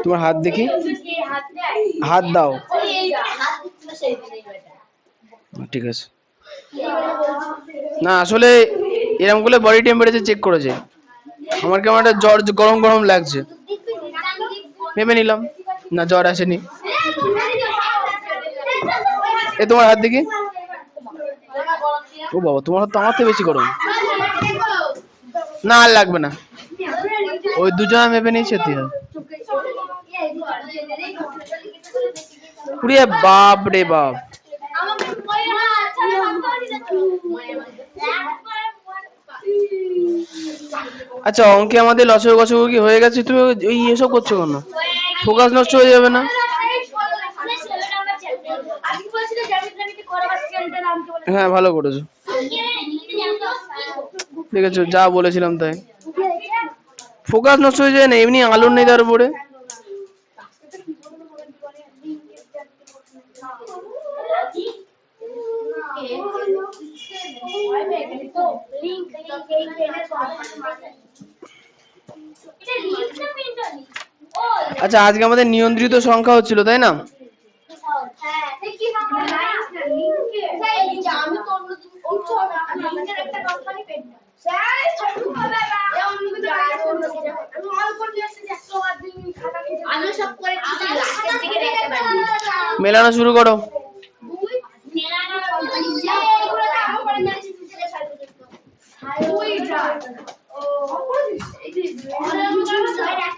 তোমার হাত দেখি, হাত দাও। ঠিক আছে। না আসলে এরকম করলে বডি টেম্পারেচার চেক করেছে, আমার কেমন একটা জ্বর গরম গরম লাগছে, ভেবে নিলাম না জ্বর আসেনি। এ তোমার হাত দেখি। ও বাবা, তোমার হাত তো আমার থেকে বেশি গরম। না আর লাগবে না, ওই দুজনে মেপে নিয়েছে। তুই বাপ রে বাপ। আচ্ছা অঙ্কে আমাদের লসাগু গসাগু কি হয়ে গেছে? তুমি ওই এসব করছো কেন? ফোকাস নষ্ট হয়ে যাবে না? হ্যাঁ ভালো করেছো, ঠিক আছে যা বলেছিলাম তাই। ফোকাস নষ্ট হয়ে যায় না, এমনি আলোর নেই তার উপরে। আচ্ছা আজকে আমাদের নিয়ন্ত্রিত সংখ্যা হচ্ছিল তাই না? মেলানো শুরু করো।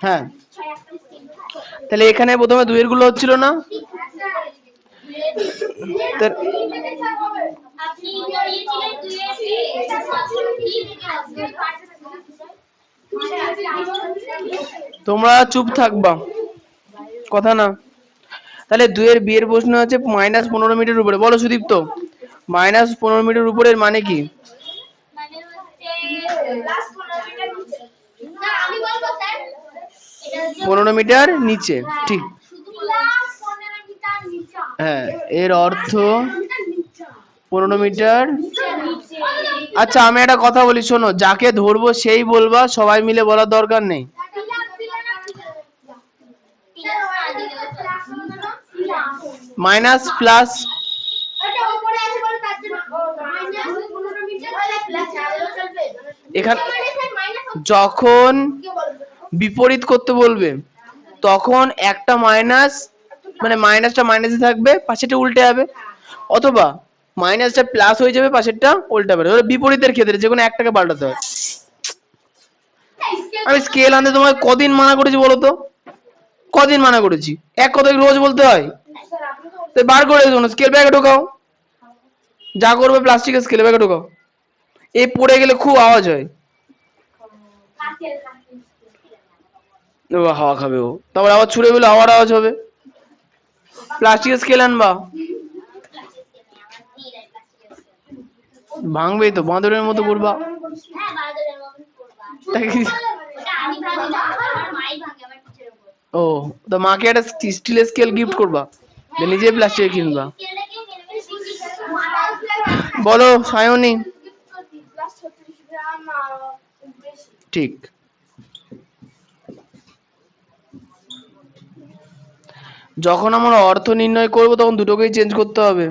হ্যাঁ তাহলে এখানে প্রথমে দুইয়ের গুলো হচ্ছিল না? তোমরা চুপ থাকবা, কথা না। তাহলে দুইয়ের বিয়ের প্রশ্ন আছে -15 মিটার উপরে। বলো সুদীপ্ত, -15 মিটার উপরের মানে কি? 15 মিটার নিচে, ঠিক। হ্যাঁ এর অর্থ 15 মিটার। আচ্ছা আমি একটা কথা বলি শোনো, যাকে ধরবো সেই বলবা, সবাই মিলে বলার দরকার নেই। মাইনাস প্লাস এখানে যখন বিপরীত করতে বলবে তখন একটা মাইনাস, মানে মাইনাসটা মাইনাসে থাকবে, পাশেরটা উল্টে যাবে, অথবা মাইনাসটা প্লাস হয়ে যাবে, পাশেরটা উল্টে যাবে। বিপরীতের ক্ষেত্রে যে কোনো একটাকে পাল্টাতে হয়। আমি স্কেল আনতে তোমাকে কদিন মানা করেছি বলো তো? কদিন মানা করেছি? এক কথা রোজ বলতে হয়? তো বার করে দেবো, স্কেল ব্যাগে ঢোকাও, যা করবে প্লাস্টিকের স্কেল ব্যাগে ঢোকাও। এই পড়ে গেলে খুব আওয়াজ হয়, হাওয়া খাবে ও, তারপর আবার ছুড়ে গেলে হাওয়ার আওয়াজ হবে। প্লাস্টিকের স্কেল আনবা, ভাঙবেই তো, বাঁদরের মতো করবা। ও তো মাকে একটা স্টিলের স্কেল গিফট করবা, নিজে প্লাস্টিকের কিনবা। বলো সায়নী। ঠিক। যখন আমরা অর্থ নির্ণয় করব তখন দুটোকেই চেঞ্জ করতে হবে।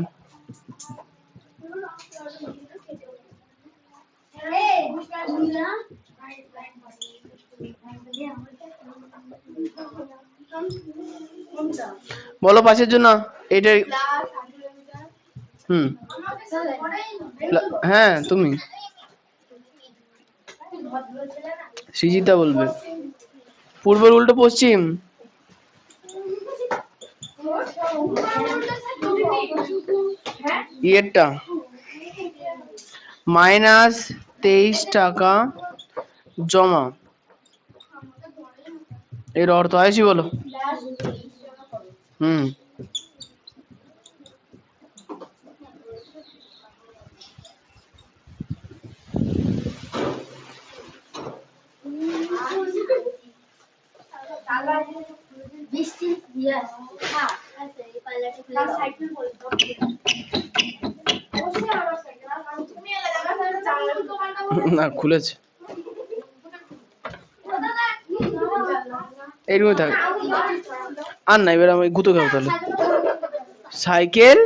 বলো পাশের জন্য এটা। হ্যাঁ তুমি সৃজিতা বলবে। পূর্বের উল্টো পশ্চিম। ইয়েরটা -23 টাকা জমা, এর অর্থ আইসি বলো। না খুলেছে এইরকম থাক আর না, এবার আমি গুতো খাবো তাহলে। সাইকেল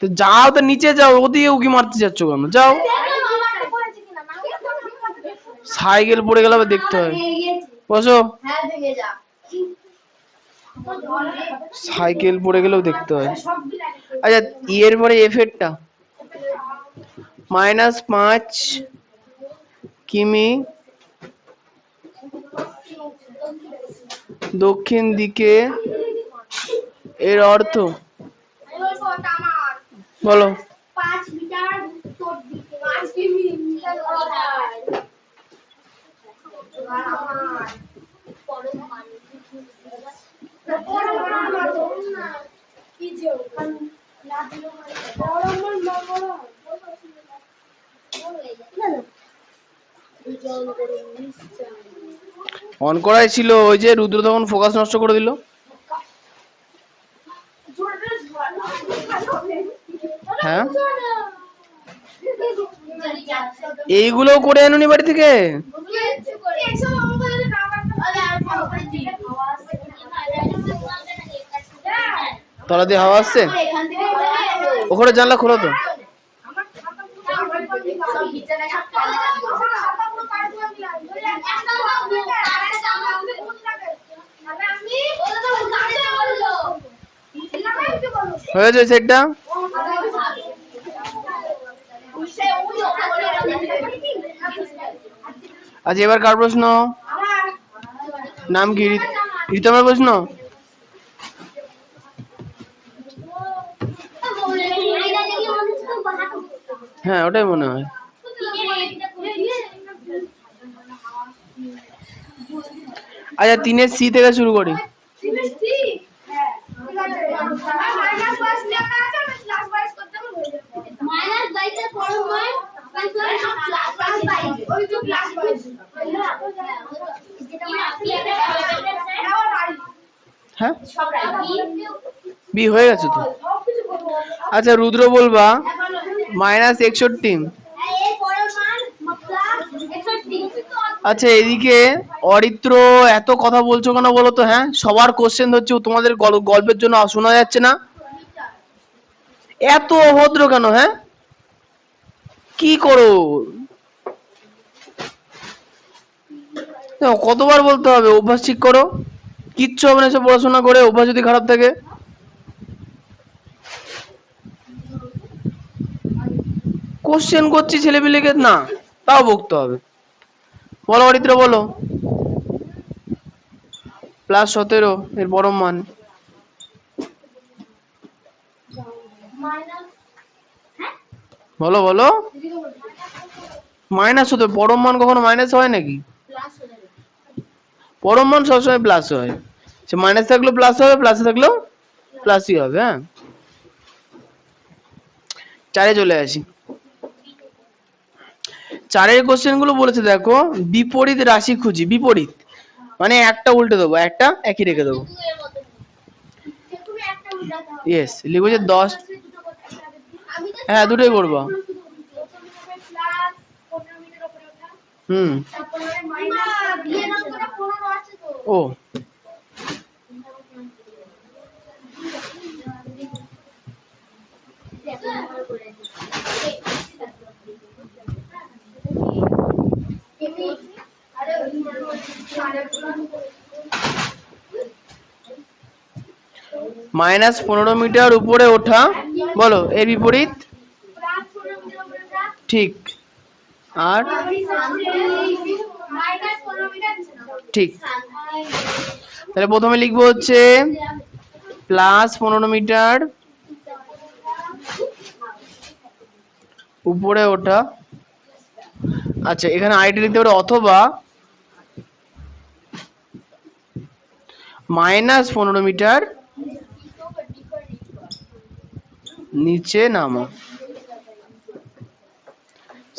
তো যাও, তো নিচে যাও, ওদিকে উকি মারতে যাচ্ছ কেন? যাও। সাইকেল পড়ে গেলে আবার দেখতে হয়। বসো। সাইকেল পড়ে গেলেও দেখতে হয়। আচ্ছা, এর পরে এফেক্টটা -5 কিমি দক্ষিণ দিকে, এর অর্থ বলো। 5 মিটার উত্তর দিকে, 5 কিমি অন করাই ছিল, ওই যে রুদ্র তখন ফোকাস নষ্ট করে দিল। হ্যাঁ, এইগুলো করে আনুনি বাড়ি থেকে। তলা দিয়ে হাওয়া আসছে, ওখানে জানলা খোলো তো। হয়েছে সেটটা। আচ্ছা, এবার কার প্রশ্ন? নাম কি? রিতমের প্রশ্ন। হ্যাঁ, ওটাই মনে হয়। আচ্ছা, 3-এর সি থেকে শুরু করি। হ্যাঁ, বি হয়ে গেছে তো। আচ্ছা, রুদ্র বলবা -61। আচ্ছা, এদিকে অরিত্র এত কথা বলছো কেন বলো তো? হ্যাঁ, সবার কোশ্চেন হচ্ছে, তোমাদের গল্পের জন্য শোনা যাচ্ছে না? এত অভদ্র কেন? হ্যাঁ, কি করো? কতবার বলতে হবে অভ্যাস ঠিক করো? কিচ্ছু হবে না সব পড়াশোনা করে, অভ্যাস যদি খারাপ থাকে। কোশ্চেন করছি ছেলেপিলেকে না, তাও বকতে হবে। বলো অরিত্র, বলো। +17 এর পরম মান। বলো বলো। মাইনাস হতে, পরম মান কখনো মাইনাস হয় নাকি? পরম মান সবসময় প্লাস হয়। সে মাইনাস থাকলেও প্লাস হবে, প্লাসে থাকলেও প্লাসই হবে। হ্যাঁ, 4-এ চলে আসি। 4-এর কোশ্চেন গুলো বলেছে দেখো, বিপরীত রাশি খুঁজি। বিপরীত মানে একটা উল্টে দেবো, একটা একই রেখে দেবো। ইয়েস, লিখবো যে 10। হ্যাঁ, দুটোই করবো। হুম, ও -15 মিটার উপরে ওঠা। বলো এর বিপরীত। ঠিক। আর ঠিক। তাহলে প্রথমে লিখবো হচ্ছে +15 মিটার উপরে ওঠা। আচ্ছা, এখানে আইডি লিখতে পারো, অথবা -15 মিটার নিচে নামো।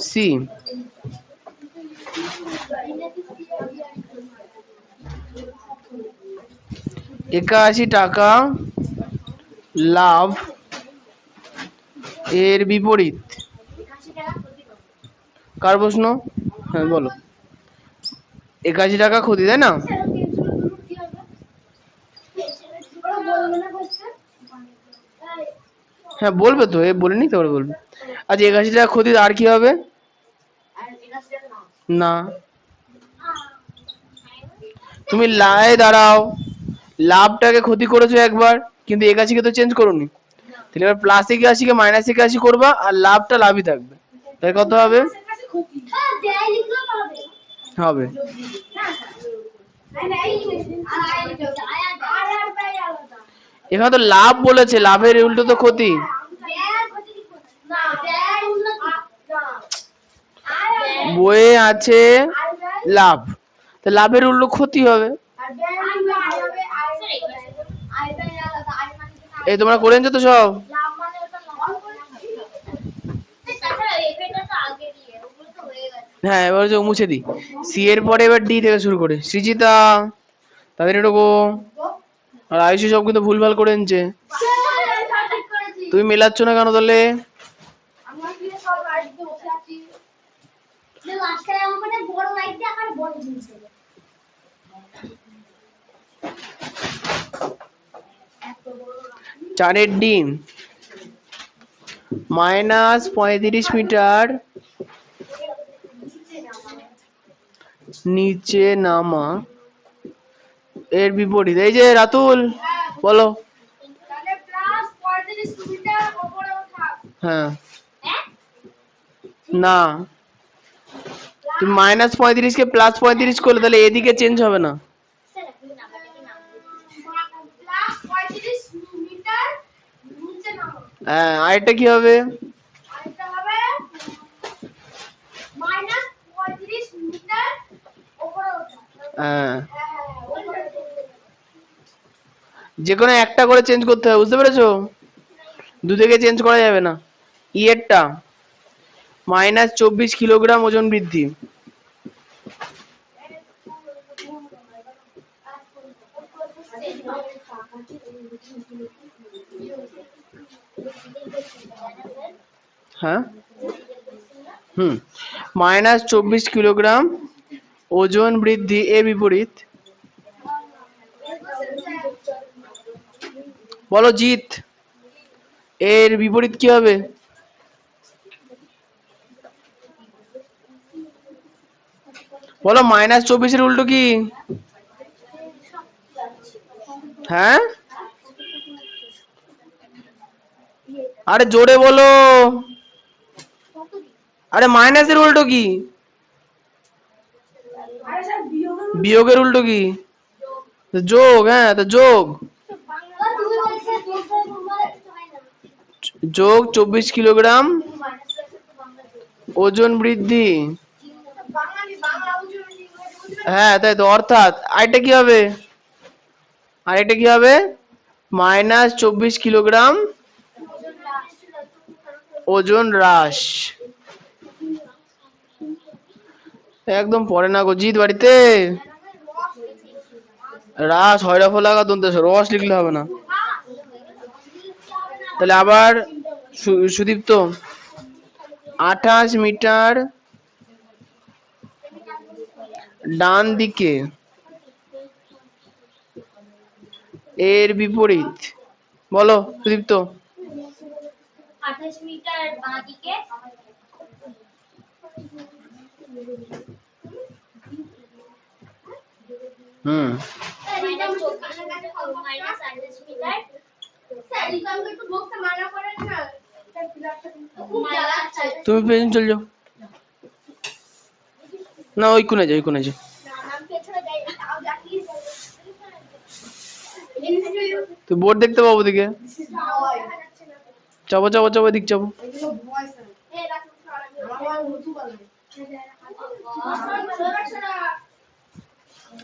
সি। টাকা লাভ এর বিপরীত। 81 টাকা ক্ষতি করো। কার প্রশ্ন? হ্যাঁ বলো। 81 টাকা ক্ষতি, তাই না? স্যার 300 গুলো কি হবে? ওরা বলবে না কোশ্চেন? হ্যাঁ বলবে তো, এ বলিনি তো, ওরা বলবে। আচ্ছা 81 টাকা ক্ষতি, আর কি হবে? আর 81 টাকা নাও। না, তুমি লাই দাঁড়াও, লাভটাকে ক্ষতি করেছো একবার, কিন্তু 81 কে তো চেঞ্জ করোনি। তাহলে এবার প্লাস 81 কে মাইনাস 81 করবা, আর লাভটা লাভই থাকবে। তাই কত হবে? হ্যাঁ দেয় লিখলেও হবে। হবে। এখানে তো লাভ বলেছে, লাভের উল্টো তো ক্ষতি। বইয়ে আছে লাভ, তো লাভের উল্টো ক্ষতি হবে। এই তোমরা করে নিচ্ছ তো সব? হ্যাঁ এবার হচ্ছে মুছে দিই। সি এর পরে এবার ডি থেকে শুরু করে। সৃজিতা তাদের এটুকু, আর আয়ুষি সব কিন্তু ভুলভাল করে নিচ্ছে। তুমি মেলাচ্ছ না কেন তাহলে? চারের ডিম মাইনাস 35 মিটার নিচে নামা এর বিপরীত। এই যে রাতুল বলো। হ্যাঁ না, তুমি মাইনাস 35 কে প্লাস 35 করলে তাহলে এদিকে চেঞ্জ হবে না। হ্যাঁ আরেকটা কি হবে? হ্যাঁ যে কোনো একটা করে চেঞ্জ করতে হবে, বুঝতে পেরেছো? দু থেকে চেঞ্জ করা যাবে না। ই এরটা মাইনাস 24 কিলোগ্রাম ওজন বৃদ্ধি। হ্যাঁ মাইনাস 24 কিলোগ্রাম ওজন বৃদ্ধি এর বিপরীত। বলো জিৎ, এর বিপরীত কি হবে? বলো মাইনাস 24 এর উল্টো কি? হ্যাঁ আরে জোরে বলো। আরে মাইনাসের উল্টো কি? বিয়োগের উল্টো কি? যোগ। হ্যাঁ তো যোগ, যোগ 24 কিলোগ্রাম ওজন বৃদ্ধি। হ্যাঁ তাই তো, অর্থাৎ আরেকটা কি হবে? আরেকটা কি হবে? মাইনাস 24 কিলোগ্রাম ওজন হ্রাস। একদম পড়ে না গো জিৎ বাড়িতে। হ্রাস হয় রফ লাগা দন্তেস, রস লিখলে হবে না। তাহলে আবার সুদীপ্ত 28 মিটার ডান দিকে এর বিপরীত। বলো সুদীপ্ত। 28 মিটার বাঁ দিকে তুমি পেছন চল যাও না, ওই কোণে যাও, ওই কোণে যাও। তুই বোর্ড দেখতে পাবো দিকে। চাপো চাপো চাপো, দিক চাপো।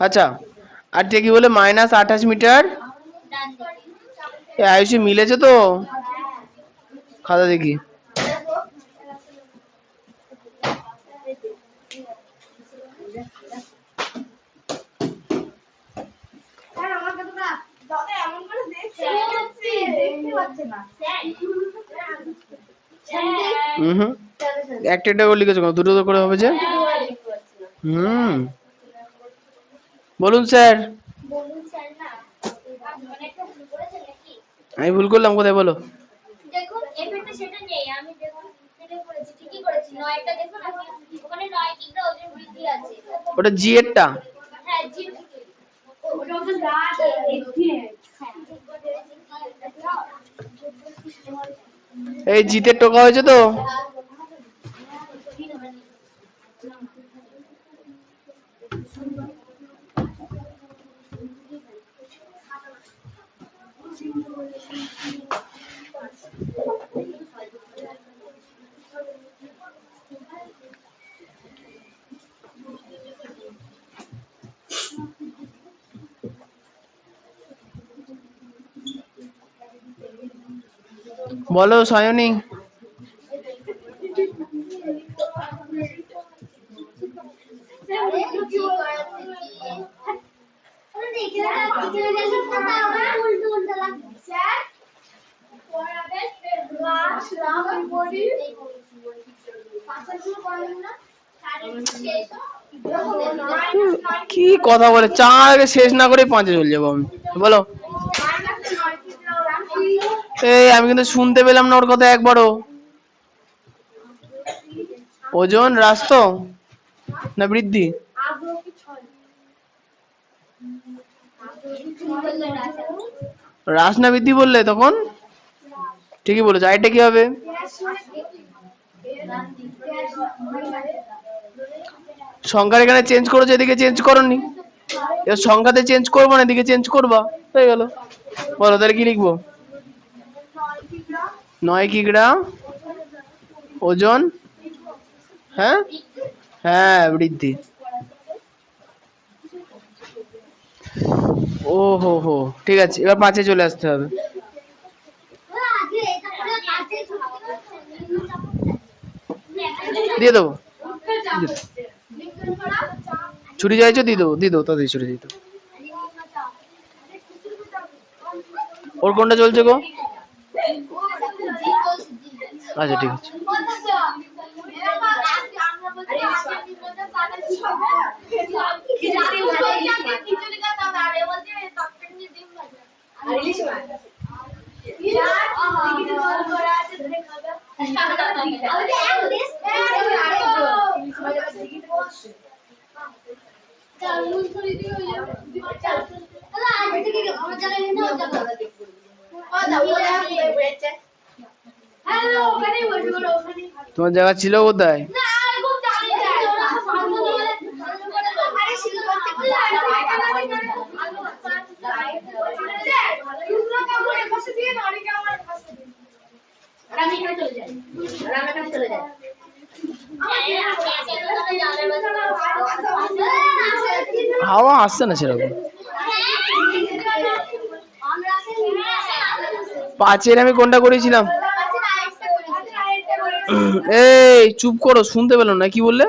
আচ্ছা আর কি বলে মাইনাস 28 মিটার। আয়ুষী মিলেছে তো খাতা দেখি। হুম, একটা একটা করে লিখেছো কেন? দুটো দুটো করে হবে যে। হুম, বলুন স্যার। বলুন স্যার না, মানে একটা ভুল করেছে নাকি? আমি ভুল করলাম কোথায় বলো? দেখুন এফেক্টে সেটা নেই, আমি দেখুন এটা করেছি, ঠিকই করেছি। 9টা দেখুন, আমি ওখানে 9 কিটা ওজন বৃদ্ধি আছে। ওটা জি এরটা। হ্যাঁ জি, ওটা তো লাস্ট এফি। এই জিতে টোকা হয়েছে তো। বলো সায়নী। কি কথা বলে, চার আগে শেষ না করে পাঁচে চলে যাবো আমি। বলো। এই আমি কিন্তু শুনতে পেলাম না ওর কথা একবারও। ওজন হ্রাস তো না বৃদ্ধি? হ্রাস না বৃদ্ধি বললে তখন ঠিকই বলেছো। এটা কি হবে? সংখ্যার এখানে চেঞ্জ করেছো, এদিকে চেঞ্জ করোনি। এবার সংখ্যাতে চেঞ্জ করবো না, এদিকে চেঞ্জ করবা, হয়ে গেল। বলো তাহলে কি লিখবো? 9 কিগ্রা ওজন, হ্যাঁ হ্যাঁ বৃদ্ধি। ও হো হো, ঠিক আছে, এবার পাঁচে চলে আসতে হবে। দিয়ে দেবো। ছুটি চাইছো, দিয়ে দেবো, দিয়ে দেবো, তাদের ছুটি দিয়ে দেবো। ওর কোনটা চলছে গো? আচ্ছা ঠিক আছে। তোমার জায়গা ছিল কোথায়? হাওয়া আসছে না সেরকম। পাঁচের আমি কোনটা করেছিলাম? এই চুপ করো, শুনতে পেলাম না, কি বললে?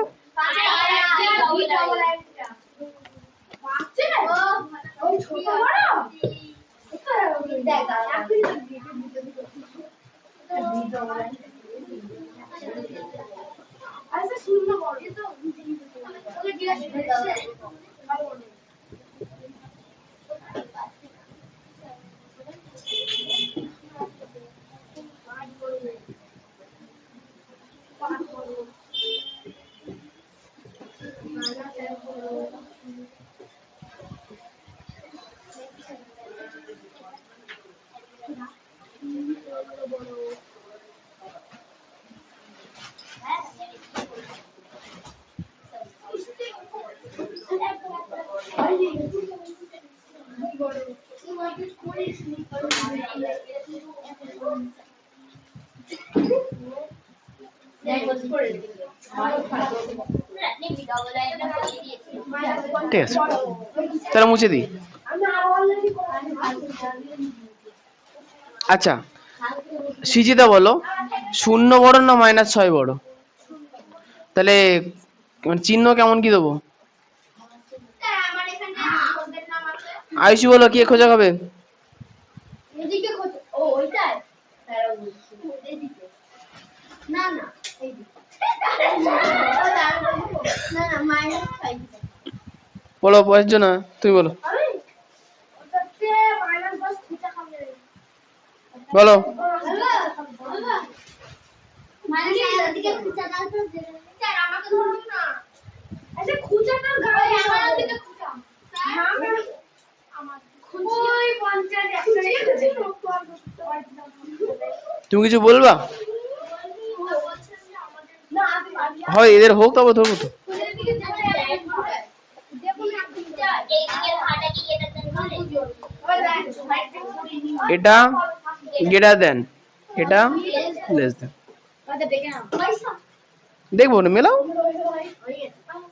ঠিক আছে, তাহলে মুছে দিই। আচ্ছা সিজিদা বলো, 0 বড় না -6 বড়? তাহলে চিহ্ন কেমন কি দেবো? আয়ুষি বলো, কি খোঁজা খাবে? না না এই না না -5 বলো বয়স না, তুমি বলো বলো। তুমি কিছু বলবা? হয় এদের হোক তবে ধরবো তো। এটা গ্রেটার দেন, এটা লেস দেন। দেখবো না, মেলাও,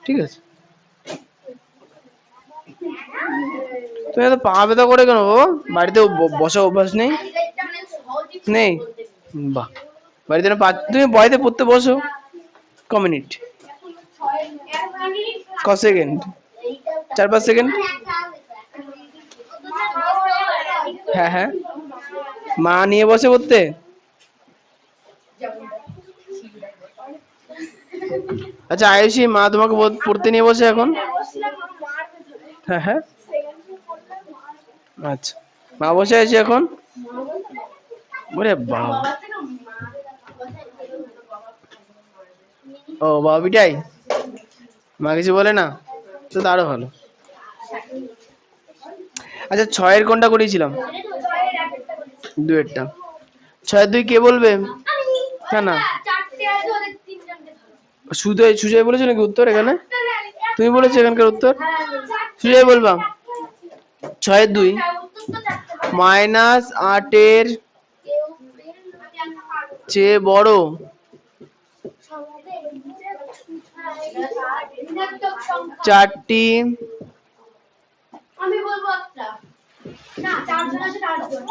ঠিক আছে। তুমি এত পা ব্যথা করে কেন বাবা? বাড়িতে বসা অভ্যাস নেই? নেই, বাহ। বাড়িতে তুমি বাড়িতে পড়তে বসো, ক মিনিট, ক সেকেন্ড, 4-5 সেকেন্ড। হ্যাঁ হ্যাঁ, মা নিয়ে বসে পড়তে। আচ্ছা আয়ুষী, মা তোমাকে পড়তে নিয়ে বসে এখন? হ্যাঁ হ্যাঁ, আচ্ছা, মা বসে আছে এখন? ওরে বাবা, ও বাবিটাই, মা কিছু বলে না তো, আরো ভালো। আচ্ছা 6-এর কোনটা করিয়েছিলাম? 2-এরটা। 6-2 কে বলবে? না না, সুজয় বলেছো নাকি উত্তর এখানে? তুমি বলেছো এখানকার উত্তর? সুজয় বলবা। 6-2 -8-এর চেয়ে বড় চারটি আমি বলবো একটা না, 4 জন আছে, 4 জন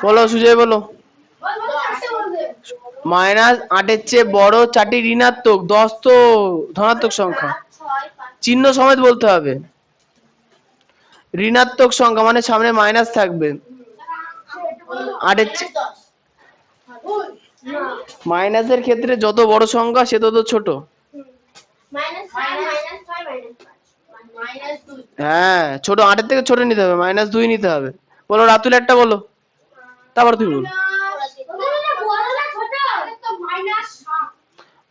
বলো সুজয় বলো। -8-এর চেয়ে বড় 4টি ঋণাত্মক, 10 তো ধনাত্মক সংখ্যা, চিহ্ন সমেত বলতে হবে। ঋণাত্মক সংখ্যা মানে সামনে মাইনাস থাকবে। 8-এর মাইনাসের ক্ষেত্রে যত বড় সংখ্যা সে তত ছোট। হ্যাঁ, ছোট 8-এর থেকে ছোট নিতে হবে, -2 নিতে হবে। বলো রাতুল একটা বলো, তারপর তুমি বলো।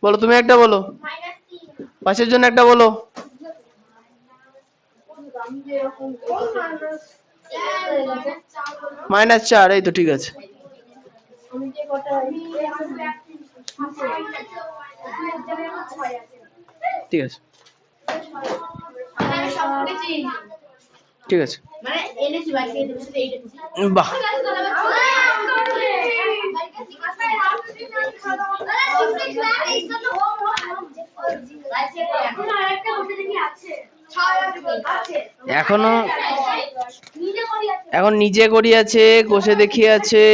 বলো তুমি একটা বলো, পাশের জন্য একটা বলো। -4, এই তো ঠিক আছে। ঠিক আছে, ঠিক আছে, বাহ। এখনো এখন নিজে করিয়াছে, কষে দেখিয়াছে।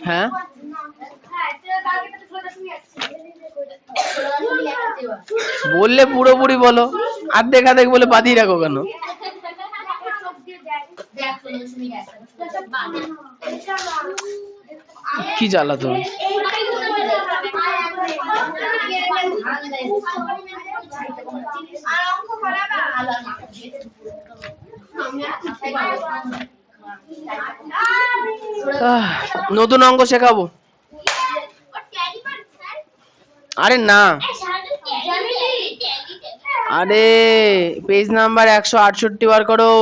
হ্যাঁ, বললে পুরোপুরি বলো, আর্ধেক আর্ধেক বলে বাদিয়ে রাখো কেন? কি জ্বালা তুমি। নতুন অঙ্ক শেখাবো। আরে না, আরে পেজ নাম্বার 168 বার করো।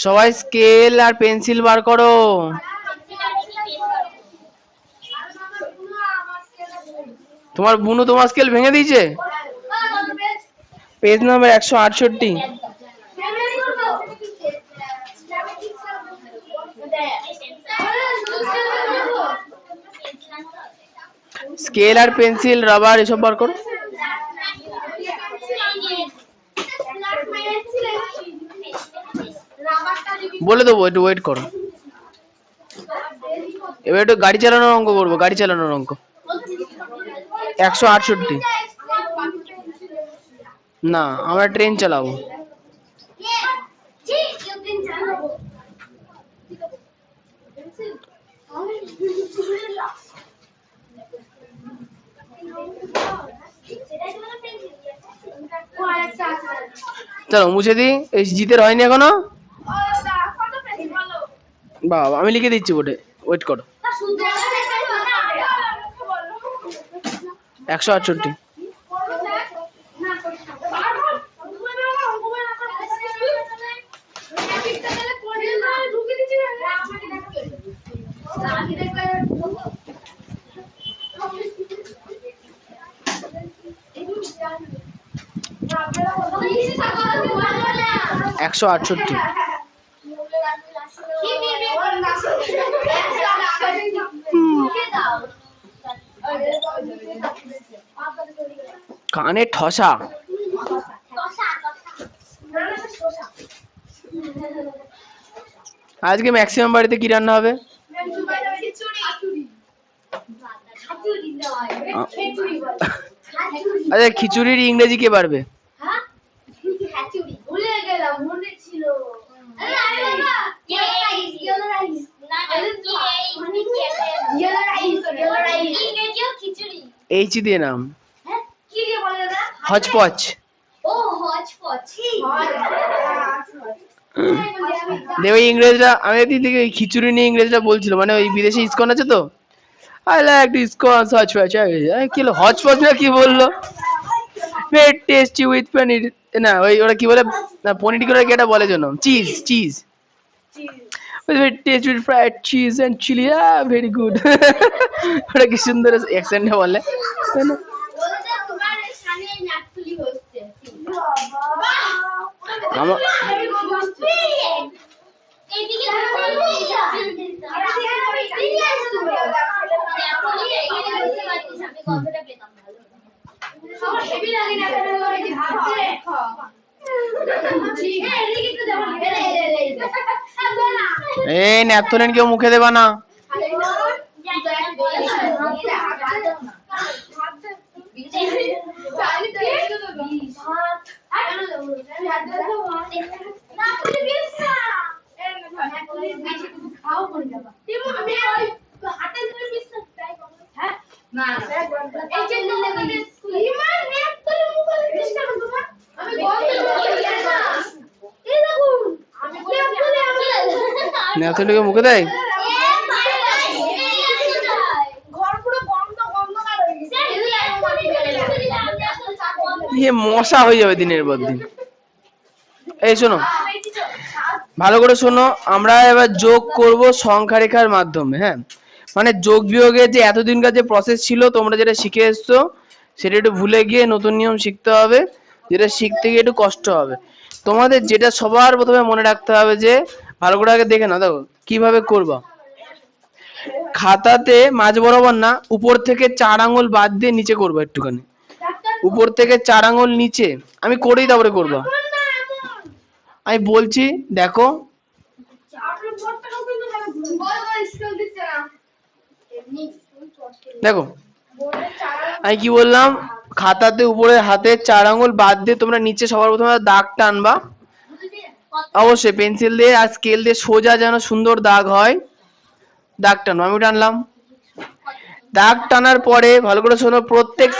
সবাই স্কেল আর পেন্সিল বার করো। তোমার বুনু তোমার স্কেল ভেঙে দিয়েছে। Page number 168। স্কেল আর পেন্সিল রাবার এসব বার করো। বলে দেবো, একটু ওয়েট করো। এবার একটু গাড়ি চালানোর অঙ্ক করবো, গাড়ি চালানোর অঙ্ক। 168। না, আমরা ট্রেন চালাবো। চলো মুছে দিই, এই জিতের হয়নি এখনো। বাবা আমি লিখে দিচ্ছি বোর্ডে, ওয়েট করো। 168। একশো 168। কানে ঠসা। আজকে ম্যাক্সিমাম বাড়িতে কি রান্না হবে? আচ্ছা খিচুড়ির ইংরেজি কে পারবে? এইচ দিয়ে নাম, হচপচ। দেবে ইংরেজরা, আমি দিকে খিচুড়ি নিয়ে ইংরেজরা বলছিল, মানে ওই বিদেশে ইসকন আছে তো, I like to ISKCON hotchpotch. কি হলো হচপচ না কি বললো? ভেরি টেস্টি উইথ পনির। না ওই ওরা কি বলে, না পনির করে কি এটা বলে জন্য, cheese cheese. Very tasty with fried cheese and chili. Ah, very good. ওরা কি সুন্দর অ্যাকসেন্টে বলে, তাই না? এই ন্যাপথলিন কেউ মুখে দেবা না। ন্যাপথলিনকে মুখে দেয়। মশা হয়ে যাবে দিনের পর দিন। এই শোনো, ভালো করে শোনো, আমরা এবার যোগ করব সংখ্যা রেখার মাধ্যমে। হ্যাঁ, মানে যোগ বিয়োগের যে এতদিনকার যে প্রসেস ছিল, তোমরা যেটা শিখে এসছো সেটা একটু ভুলে গিয়ে নতুন নিয়ম শিখতে হবে, যেটা শিখতে গিয়ে একটু কষ্ট হবে। তোমাদের যেটা সবার প্রথমে মনে রাখতে হবে, যে ভালো করে আগে দেখে না, দেখো কিভাবে করবা। খাতাতে মাঝ বরাবর না, উপর থেকে 4 আঙ্গুল বাদ দিয়ে নিচে করবা একটুখানি, উপর থেকে 4 আঙ্গুল নিচে। আমি করেই তারপরে করবা, আমি বলছি দেখো। দেখো আমি কি বললাম, খাতাতে উপরে হাতের 4 আঙ্গুল বাদ দিয়ে তোমরা নিচে সবার প্রথমে দাগ টানবা, অবশ্যই পেন্সিল দিয়ে আর স্কেল দিয়ে সোজা যেন সুন্দর দাগ হয়, দাগ টানবো। আমি টানলাম, দাগ টানার পরে ভালো করে শোনো, প্রত্যেক,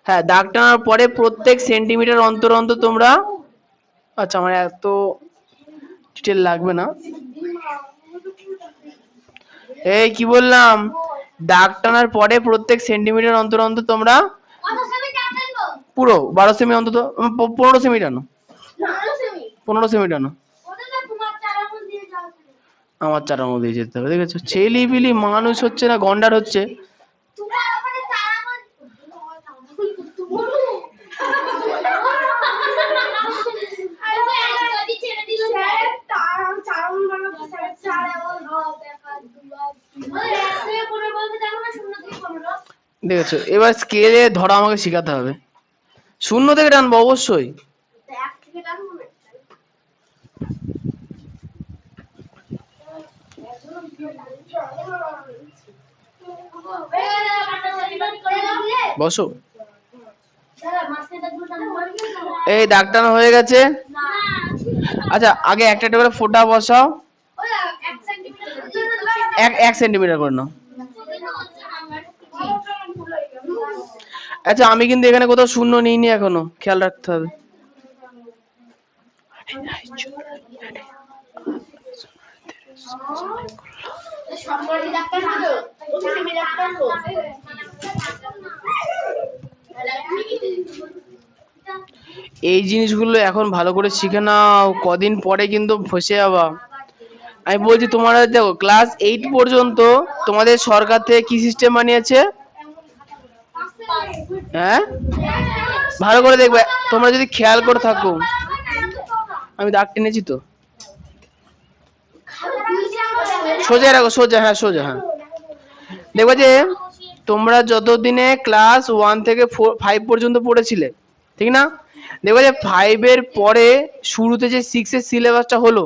হ্যাঁ দাগ টানার পরে প্রত্যেক সেন্টিমিটার অন্তর অন্তর তোমরা, আচ্ছা আমার এত ডিটেল লাগবে না। এই কি বললাম, দাগ টানার পরে প্রত্যেক সেন্টিমিটার অন্তর অন্তর তোমরা পুরো 12 সেমি অন্তত 15 সেমি টানো, 15 সেমি টানো। আমার 4 আঙ্গুল দিয়ে যেতে হবে, দেখেছো ছেলি বিলি মানুষ হচ্ছে না, গন্ডার হচ্ছে। দেখেছো, এবার স্কেলে ধরা আমাকে শেখাতে হবে। শূন্য থেকে টানবো অবশ্যই। এক থেকে টানবো না। বসো। এই দাগ টানা হয়ে গেছে। আচ্ছা আগে একটা একটা করে ফোঁটা বসাও। 1 সেন্টিমিটার করে নাও। আচ্ছা আমি কিন্তু এখানে কোথাও শূন্য নিইনি এখনো, খেয়াল রাখতে হবে। এই জিনিসগুলো এখন ভালো করে শিখে নাও, কদিন পরে কিন্তু ফসে যাবা। আমি বলছি তোমরা দেখো ক্লাস 8 পর্যন্ত তোমাদের সরকার থেকে কি সিস্টেম বানিয়েছে? হ্যাঁ ভালো করে দেখবে, তোমরা যদি খেয়াল করে থাকো। আমি দাগ টেনেছি তো, সোজা রাখো, সোজা, হ্যাঁ সোজা, হ্যাঁ। দেখবে যে তোমরা যতদিনে ক্লাস 1 থেকে 5 পর্যন্ত পড়েছিলে, ঠিক না? দেখবে যে 5 এর পরে শুরুতে যে 6 এর সিলেবাসটা হলো,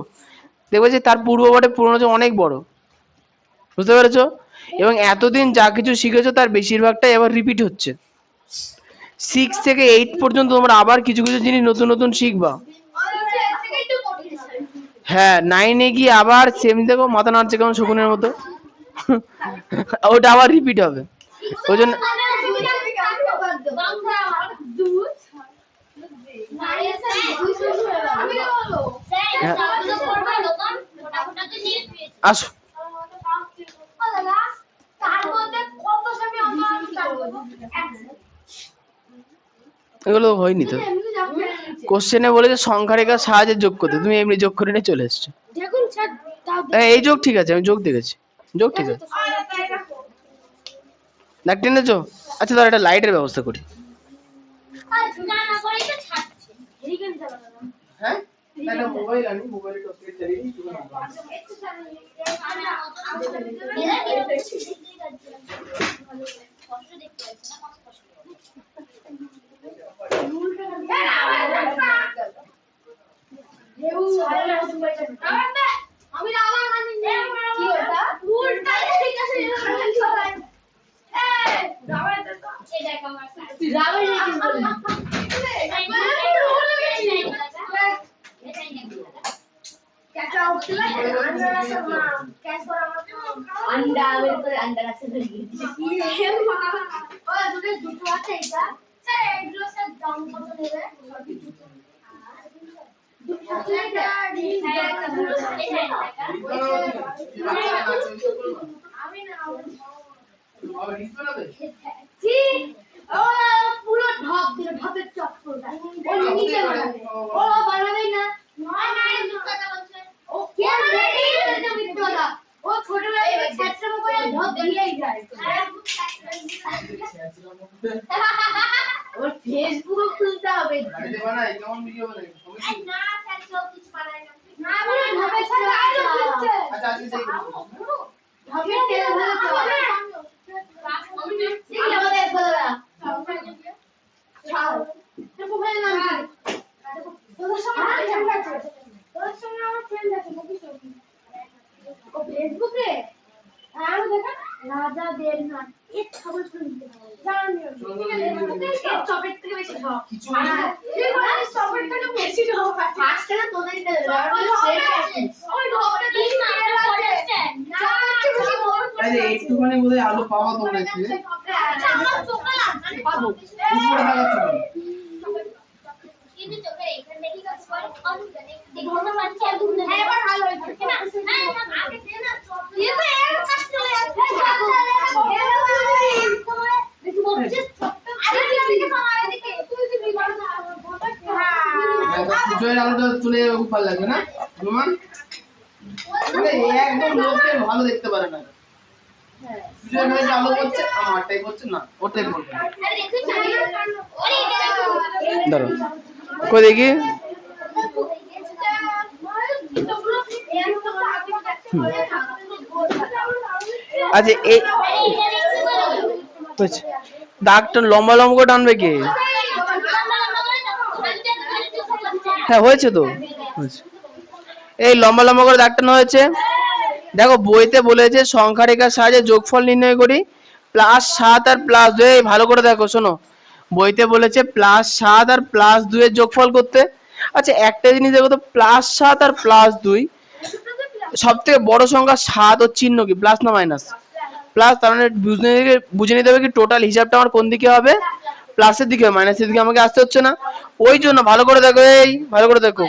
দেখবে যে তার পূর্বপাঠে পুরনো অনেক বড়, বুঝতে পেরেছো? এবং এতদিন যা কিছু শিখেছো তার বেশিরভাগটাই এবার রিপিট হচ্ছে। 6 থেকে 8 পর্যন্ত তোমরা আবার কিছু কিছু জিনিস নতুন নতুন শিখবা। হ্যাঁ 9 এ গিয়ে আবার সেম, দেখো মাথা নাড়ছে কেমন শকুনের মতো। ওটা আবার রিপিট হবে, ওই জন্য আসো। এগুলো হয়নি তো, কোশ্চেনে বলেছে সংখ্যা রেখার সাহায্যে যোগ করতে, তুমি এমনি যোগ করে নিয়ে চলে এসছো। এই যোগ ঠিক আছে, আমি যোগ দেখেছি, যোগ ঠিক আছে। দাগ টেনেছো? আচ্ছা ধর একটা লাইটের ব্যবস্থা করি। হ্যাঁ একটা মোবাইল আনি, মোবাইলে টর্চ চালিয়ে পুরো ঢপ দিল, ঢপের চক্করটা নিচে বানাবে, ও বানাবেই না। ও কে বানাবে? ও ছোটবেলায় ছাত্র করে ঢপ দিয়েই যায়। ওর ফেসবুক খুলতে হবে। বানাই কেমন ভিডিও বানাই? না স্যার কেউ কিছু বানায় না। না পুরো ঢপের ছাড়া আলো খুলছে। আচ্ছা আজকে দেখি ঢপের তেল ভরে তো ঠিক আমাদের বলরা ছাও তো মোবাইল নাম কি? তোর সঙ্গে ফ্রেন্ড আছে, তোর সঙ্গে আমার ফ্রেন্ড আছে নাকি? ও ফেসবুকে আর দেখা রাজা দেরনাথ এক খবর শুনতে জানিও এই টপিক থেকে বেশি ঢপ কিছু না, এই টপিক থেকে বেশি ঢপ ফার্স্ট না তোদের ওই ঢপটা দিন না আছে না বেশি বড় আরে একটুখানি বোধহয় আলো পাওয়া তোমরা এসে আচ্ছা আমার চোখা মানে পাবো উপরে দেখাচ্ছি কিন্তু চোখে এখানে দেখি কাজ করে অনুদানে দেখো না পাচ্ছি আর তুমি হ্যাঁ এবার ভালো হয়েছে না না আগে দে না দিয়ে তো এর কাজ চলে যাচ্ছে দেখি বলছিস আরে দিকে খাওয়া দিকে তুই কি বিবার না হ্যাঁ জয়ের আলোটা চলে যাবে, খুব ভালো লাগবে না হনুমান? মানে একদম লোককে ভালো দেখতে পারে না। হ্যাঁ জয়ের ভাই আলো করছে, আমারটাই করছে না, ওটাই করবে। আরে দেখি ওরে ধরো কই দেখি। আচ্ছা এই দাগটা লম্বা লম্বা করে টানবে কে? হ্যাঁ হয়েছে তো, এই লম্বা লম্বা করে দাগ টানা হয়েছে। দেখো বইতে বলেছে সংখ্যা রেখার সাহায্যে যোগফল নির্ণয় করি। +7 আর +2, ভালো করে দেখো শোনো, বইতে বলেছে +7 আর +2 এর যোগফল করতে। আচ্ছা একটা জিনিস দেখো তো, +7 আর +2, সব থেকে বড় সংখ্যা 7, ওর চিহ্ন কি, প্লাস না মাইনাস? প্লাস। তার মানে বুঝে নিতে হবে কি টোটাল হিসাবটা আমার কোন দিকে হবে, প্লাসের দিকে, মাইনাসের দিকে আমাকে আসতে হচ্ছে না। ওই জন্য ভালো করে দেখো, এই ভালো করে দেখো,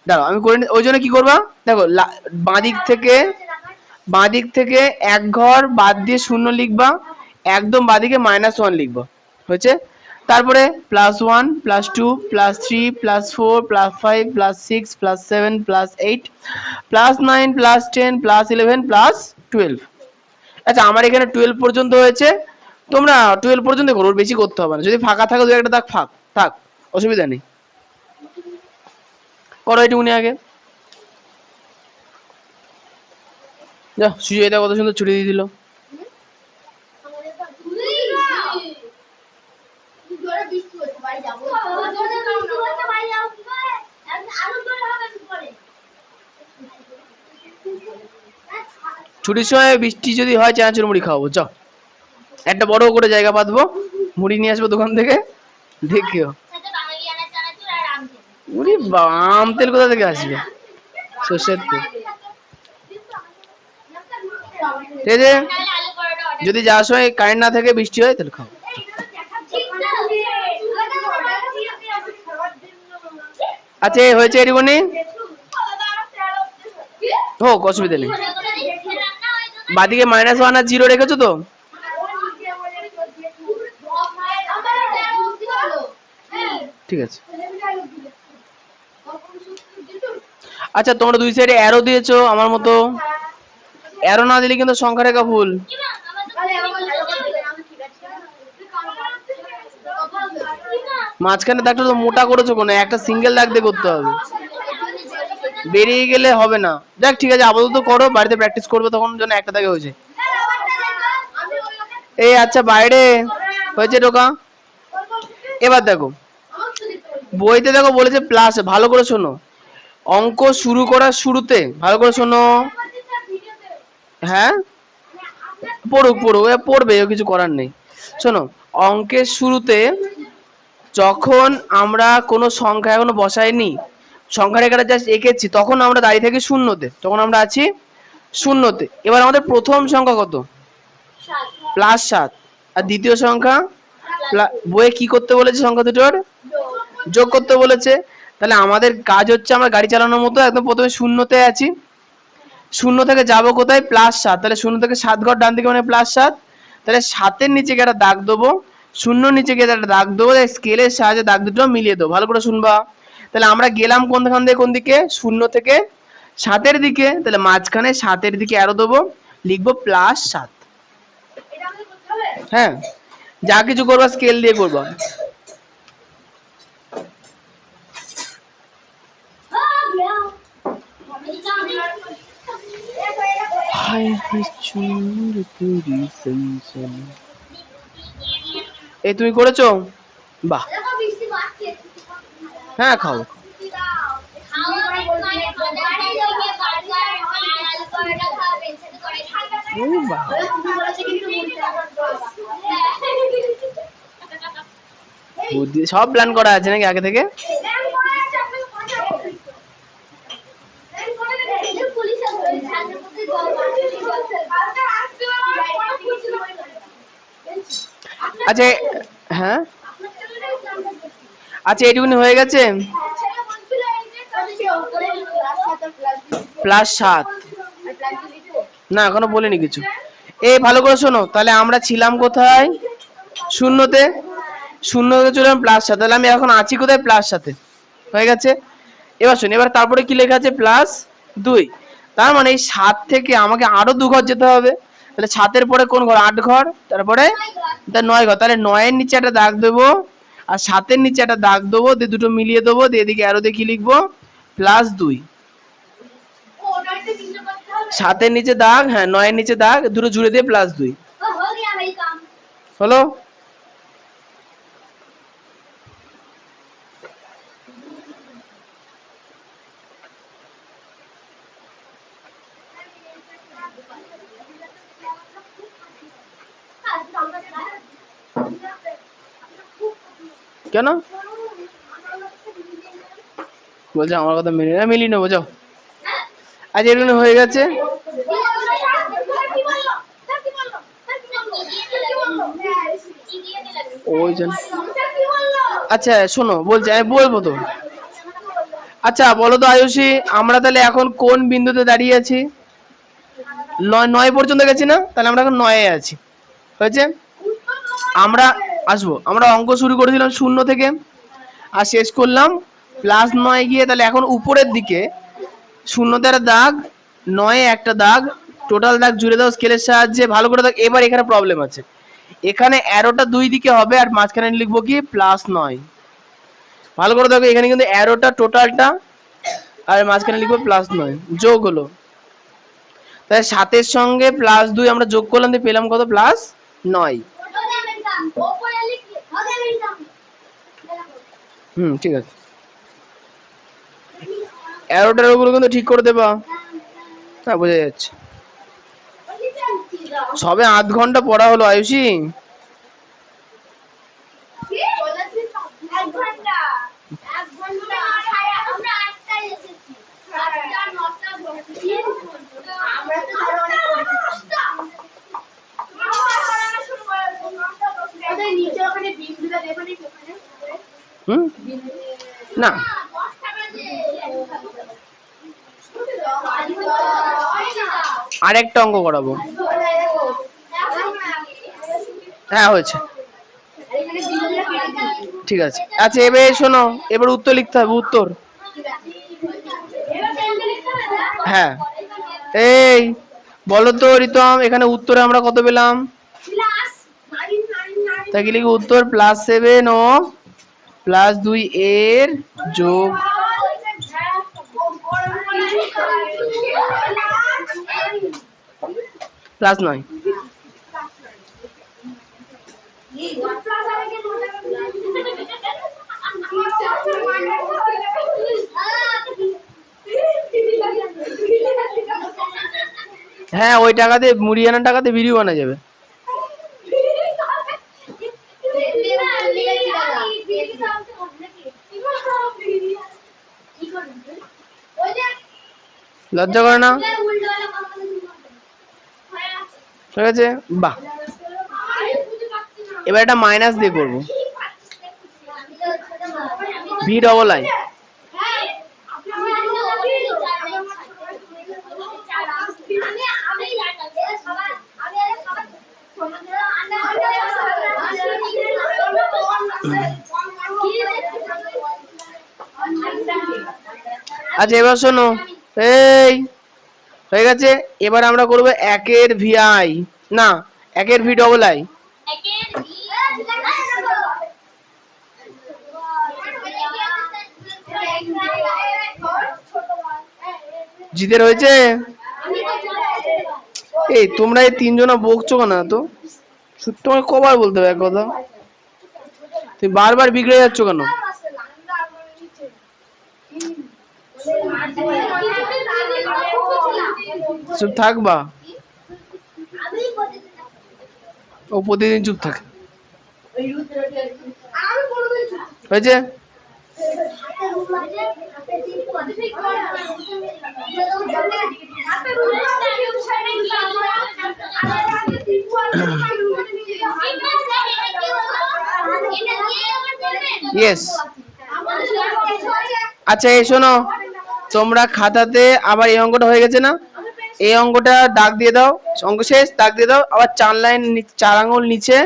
দাঁড়াও আমি করে ওই জন্য কি করবা, দেখো বাঁ দিক থেকে এক ঘর বাদ দিয়ে শূন্য লিখবা, একদম বাঁদিকে -1 লিখবা, হয়েছে। তারপরে +1 +2 +3 +4 +5 +6 +7 +8 +9 +10 +11 +12। আচ্ছা আমার এখানে 12 পর্যন্ত হয়েছে, তোমরা 12 পর্যন্ত করো, বেশি করতে হবে না। যদি ফাঁকা থাকে দু একটা দাগ থাক, অসুবিধা নেই, করো এটুকুনি আগে। যা সুজয়দা কত সুন্দর ছুটি দিয়ে দিল। ছুটির সময় বৃষ্টি যদি হয় চানাচুর মুড়ি খাওয়াবো, চ একটা বড় করে জায়গা পাতবো, মুড়ি নিয়ে আসবো দোকান থেকে, দেখিও। মুড়ি আম তেল কোথা থেকে আসবে, সর্ষের তেল। ঠিক আছে, যদি যাওয়ার সময় কারেন্ট না থাকে, বৃষ্টি হয়, তাহলে খাও। আচ্ছা হয়েছে এটুকুনি, হোক অসুবিধা নেই। বাদিকে -1 আর 0 রেখেছো তো? ঠিক আছে। আচ্ছা তোমরা দুই সাইডে অ্যারো দিয়েছো আমার মতো, অ্যারো না দিলে কিন্তু সংখ্যা রেখা ভুল। মাঝখানে দাগটা তো মোটা করেছো, কোনো একটা সিঙ্গেল দাগ দিয়ে করতে হবে, বেরিয়ে গেলে হবে না। দেখ ঠিক আছে, আপাতত করো, বাড়িতে প্র্যাকটিস করবে, তখন যেন একটা দাগে হয়েছে। এই আচ্ছা বাইরে হয়েছে ঢোকা। এবার দেখো বইতে দেখো বলেছে প্লাস, ভালো করে শোনো, অঙ্ক শুরু করার শুরুতে ভালো করে শোনো। হ্যাঁ পড়বে, কিছু করার নেই। শোনো, অঙ্কের শুরুতে যখন আমরা কোনো সংখ্যা এখনো বসাইনি, সংখ্যা রেখাটা জাস্ট এঁকেছি, তখন আমরা দাঁড়িয়ে থাকি শূন্যতে, তখন আমরা আছি শূন্যতে। এবার আমাদের প্রথম সংখ্যা কত, +7, আর দ্বিতীয় সংখ্যা বইয়ে কি করতে বলেছে, সংখ্যা দুটোর যোগ করতে বলেছে। তাহলে আমাদের কাজ হচ্ছে, আমরা গাড়ি চালানোর মতো একদম প্রথমে শূন্যতে আছি, শূন্য থেকে যাব কোথায়, +7, তাহলে শূন্য থেকে 7 ঘর ডান দিকে মানে +7, তাহলে 7-এর নিচে গিয়ে একটা দাগ দেবো, শূন্য নিচে গিয়ে একটা দাগ দেবো, স্কেলের সাহায্যে দাগ দুটো মিলিয়ে দেবো, ভালো করে শুনবা। তাহলে আমরা গেলাম কোনখান থেকে কোন দিকে, শূন্য থেকে 7-এর দিকে, তাহলে মাঝখানে 7-এর দিকে অ্যারো দেবো, লিখবো +7। হ্যাঁ যা কিছু করবা স্কেল দিয়ে করবা। এই তুমি করেছো, বাহ, হ্যাঁ খাও। সব প্ল্যান করা আছে নাকি আগে থেকে? আচ্ছা হ্যাঁ আচ্ছা এইটুকুনি হয়ে গেছে, +7 না এখনো বলিনি কিছু। এই ভালো করে শোনো, তাহলে আমরা ছিলাম কোথায়, শূন্যতে, শূন্য থেকে চলে +7, তাহলে আমি এখন আছি কোথায়, +7-এ, হয়ে গেছে। এবার শোন, এবার তারপরে কি লেখা আছে, +2, তার মানে এই 7 থেকে আমাকে আরো 2 ঘর যেতে হবে, তাহলে 7-এর পরে কোন ঘর, 8 ঘর, তারপরে 9 ঘর, তাহলে 9-এর নিচে একটা দাগ দেবো, আর 7-এর নিচে একটা দাগ দেবো, দিয়ে দুটো মিলিয়ে দেবো, দিয়ে এদিকে অ্যারো দিয়ে কি লিখবো, +2। 7-এর নিচে দাগ, হ্যাঁ 9-এর নিচে দাগ, দুটো জুড়ে দিয়ে +2 হলো। কেন বলছে আমার কথা মিলিয়ে নেবো যাও। আজ এগুলো হয়ে গেছে। ওই জন্য আচ্ছা শোনো বলছি, আমি বলবো তো। আচ্ছা বলো তো আয়ুষী, আমরা তাহলে এখন কোন বিন্দুতে দাঁড়িয়ে আছি? 9 পর্যন্ত গেছি না? তাহলে আমরা এখন 9-এ আছি। হয়েছে? আমরা আসবো, আমরা অঙ্ক শুরু করেছিলাম 0 থেকে আর শেষ করলাম +9 গিয়ে। তাহলে এখন উপরের দিকে 0-তে একটা দাগ, 9-এ একটা দাগ, টোটাল দাগ জুড়ে দাও স্কেলের সাহায্যে, ভালো করে দাগ। এবার এখানে প্রবলেম আছে, এখানে অ্যারোটা 2 দিকে হবে আর মাঝখানে লিখবো কি +9। ভালো করে দেখো, এখানে কিন্তু অ্যারোটা টোটালটা আর মাঝখানে লিখবো +9, যোগ হলো। তাহলে 7-এর সঙ্গে +2 আমরা যোগ করলাম, দিয়ে পেলাম কত? +9। ঠিক আছে, অ্যারোটার ওগুলো কিন্তু ঠিক করে দেবা। হ্যাঁ বোঝা যাচ্ছে। সবে 8 ঘন্টা পড়া হলো আয়ুষী। না আরেকটা অঙ্ক করাবো। হ্যাঁ হয়েছে, ঠিক আছে। আচ্ছা এবার শোনো, এবার উত্তর লিখতে হবে, উত্তর। হ্যাঁ এই বলো তো রিতম, এখানে উত্তরে আমরা কত পেলাম? তাই কি লিখি? উত্তর +7 ও +2 এর যোগ। +9। হ্যাঁ ওই টাকাতে মুড়ি আনার টাকাতে ভিডিও বানা যাবে। লজ্জা করে না? ঠিক আছে, বাহ। এবার একটা মাইনাস দিয়ে করবো, V+I। আচ্ছা এবার শোনো, এই হয়ে গেছে। এবার আমরা করব 1-এর VI, না 1-এর VII। জিতের হয়েছে। এই তোমরা এই 3 জনা বকছো কেন? তো তোমাকে কবার বলতে হবে এক কথা? তুমি বারবার বিগড়ে যাচ্ছ কেন? চুপ থাকবা? ও প্রতিদিন চুপ থাকে। হয়েছে? ইয়েস। আচ্ছা এই শোনো, তোমরা খাতাতে আবার এই অঙ্কটা হয়ে গেছে না, এই অঙ্কটা দাগ দিয়ে দাও, অঙ্ক শেষ, দাগ দিয়ে দাও। আবার 4 লাইন 4 আঙুল নিচে